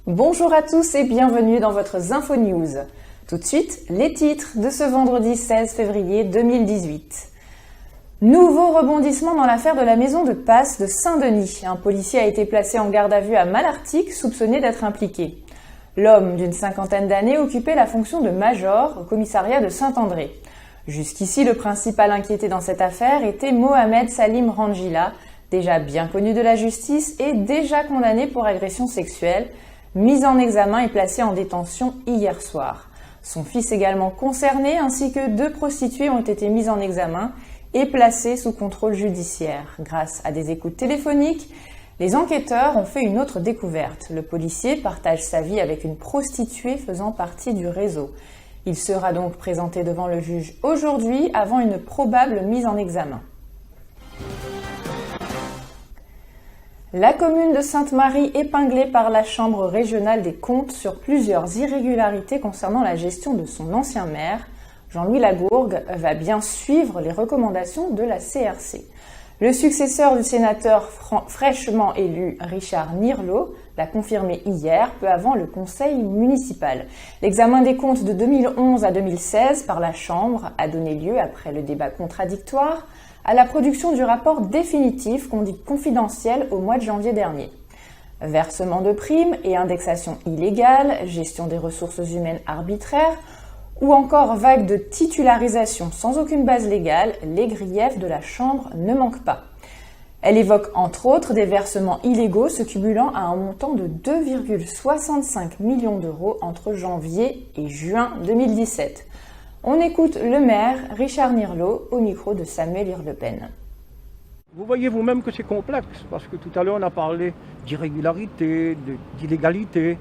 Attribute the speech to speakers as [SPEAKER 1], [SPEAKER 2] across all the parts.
[SPEAKER 1] Bonjour à tous et bienvenue dans votre Info News. Tout de suite, les titres de ce vendredi 16 février 2018. Nouveau rebondissement dans l'affaire de la maison de passe de Saint-Denis. Un policier a été placé en garde à vue à Malartic, soupçonné d'être impliqué. L'homme d'une cinquantaine d'années occupait la fonction de major au commissariat de Saint-André. Jusqu'ici, le principal inquiété dans cette affaire était Mohamed Salim Rangila, déjà bien connu de la justice et déjà condamné pour agression sexuelle, mis en examen et placé en détention hier soir. Son fils également concerné ainsi que 2 prostituées ont été mises en examen et placées sous contrôle judiciaire. Grâce à des écoutes téléphoniques, les enquêteurs ont fait une autre découverte. Le policier partage sa vie avec une prostituée faisant partie du réseau. Il sera donc présenté devant le juge aujourd'hui avant une probable mise en examen. La commune de Sainte-Marie épinglée par la Chambre régionale des comptes sur plusieurs irrégularités concernant la gestion de son ancien maire, Jean-Louis Lagourgue, va bien suivre les recommandations de la CRC. Le successeur du sénateur fraîchement élu Richard Nirlo l'a confirmé hier, peu avant le conseil municipal. L'examen des comptes de 2011 à 2016 par la Chambre a donné lieu, après le débat contradictoire, à la production du rapport définitif qu'on dit confidentiel au mois de janvier dernier. Versement de primes et indexation illégale, gestion des ressources humaines arbitraires, ou encore vague de titularisation sans aucune base légale, les griefs de la Chambre ne manquent pas. Elle évoque entre autres des versements illégaux se cumulant à un montant de 2,65 millions d'euros entre janvier et juin 2017. On écoute le maire Richard Nirlo au micro de Samuel Hurlepen.
[SPEAKER 2] Vous voyez vous-même que c'est complexe, parce que tout à l'heure on a parlé d'irrégularité, d'illégalité,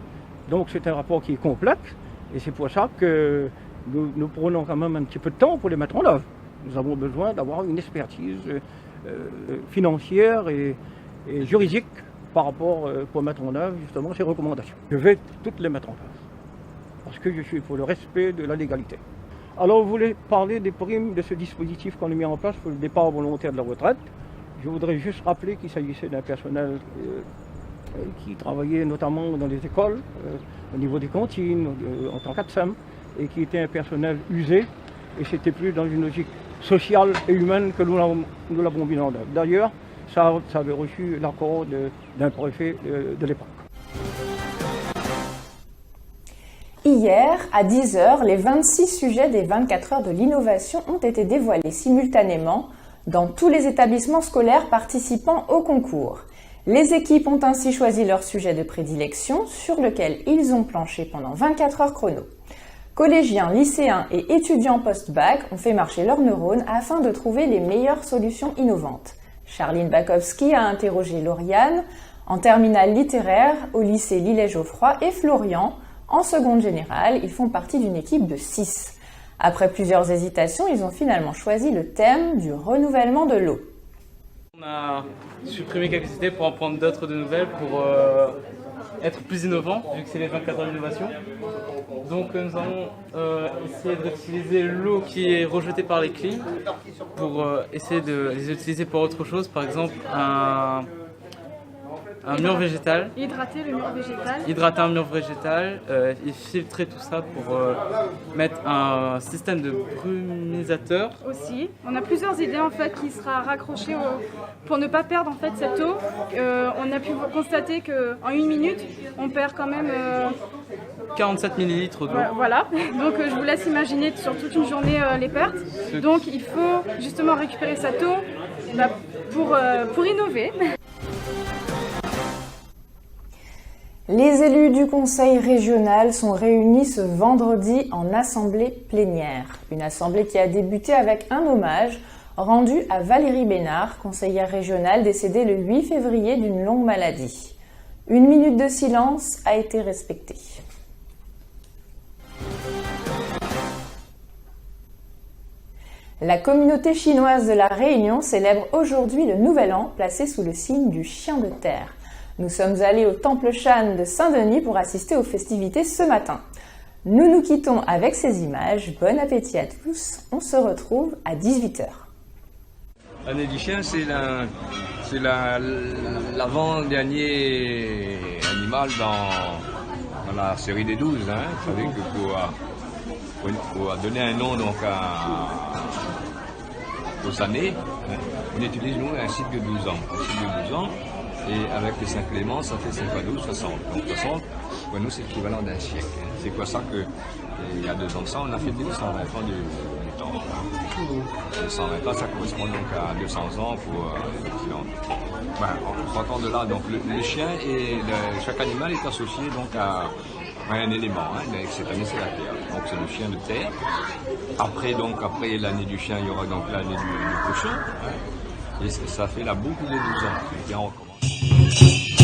[SPEAKER 2] donc c'est un rapport qui est complexe, et c'est pour ça que nous prenons quand même un petit peu de temps pour les mettre en œuvre. Nous avons besoin d'avoir une expertise financière et juridique par rapport pour mettre en œuvre justement ces recommandations. Je vais toutes les mettre en place, parce que je suis pour le respect de la légalité. Alors, vous voulez parler des primes de ce dispositif qu'on a mis en place pour le départ volontaire de la retraite. Je voudrais juste rappeler qu'il s'agissait d'un personnel qui travaillait notamment dans les écoles, au niveau des cantines, en tant qu'ATSEM, et qui était un personnel usé, et c'était plus dans une logique sociale et humaine que nous l'avons mis en œuvre. D'ailleurs, ça avait reçu l'accord d'un préfet de l'époque.
[SPEAKER 1] Hier, à 10h, les 26 sujets des 24 heures de l'innovation ont été dévoilés simultanément dans tous les établissements scolaires participant au concours. Les équipes ont ainsi choisi leur sujet de prédilection sur lequel ils ont planché pendant 24 heures chrono. Collégiens, lycéens et étudiants post-bac ont fait marcher leurs neurones afin de trouver les meilleures solutions innovantes. Charline Bakowski a interrogé Lauriane en terminale littéraire au lycée Lillet-Geoffroy et Florian en seconde générale. Ils font partie d'une équipe de 6. Après plusieurs hésitations, ils ont finalement choisi le thème du renouvellement de l'eau.
[SPEAKER 3] On a supprimé quelques idées pour en prendre d'autres de nouvelles, pour être plus innovant, vu que c'est les 24 heures d'innovation. Donc nous allons essayer de réutiliser l'eau qui est rejetée par les clims pour essayer de les utiliser pour autre chose, par exemple un mur végétal.
[SPEAKER 4] Hydrater le mur végétal.
[SPEAKER 3] Hydrater un mur végétal et filtrer tout ça pour mettre un système de brumisateur.
[SPEAKER 4] Aussi. On a plusieurs idées en fait qui sera raccrochées pour ne pas perdre en fait cette eau. On a pu constater qu'en 1 minute, on perd quand même
[SPEAKER 3] 47 millilitres d'eau.
[SPEAKER 4] Voilà, donc je vous laisse imaginer sur toute une journée les pertes. Donc il faut justement récupérer cette eau pour innover.
[SPEAKER 1] Les élus du conseil régional sont réunis ce vendredi en assemblée plénière. Une assemblée qui a débuté avec un hommage rendu à Valérie Bénard, conseillère régionale décédée le 8 février d'une longue maladie. 1 minute de silence a été respectée. La communauté chinoise de la Réunion célèbre aujourd'hui le Nouvel An placé sous le signe du chien de terre. Nous sommes allés au Temple Shan de Saint-Denis pour assister aux festivités ce matin. Nous nous quittons avec ces images. Bon appétit à tous. On se retrouve à 18h.
[SPEAKER 5] L'année du chien, c'est l'avant-dernier animal la série des 12. Hein. Vous savez que pour donner un nom donc, aux années, hein, on utilise nous un cycle de 12 ans. Un cycle de 12 ans, et avec les 5 éléments, ça fait 5 fois 12, 60. Donc 60, pour nous, c'est l'équivalent d'un siècle. Hein. C'est quoi ça que, il y a 2 ans de ça, on a fait 220 ans du temps. Hein. 220 ans, ça correspond donc à 200 ans pour l'Occident. En partant de là, donc le chien et chaque animal est associé donc à un élément. Hein. Cette année, c'est la terre. Donc c'est le chien de terre. Après l'année du chien, il y aura donc l'année du cochon. Hein. Et ça fait la boucle des 12 ans. Et bien, on recommence.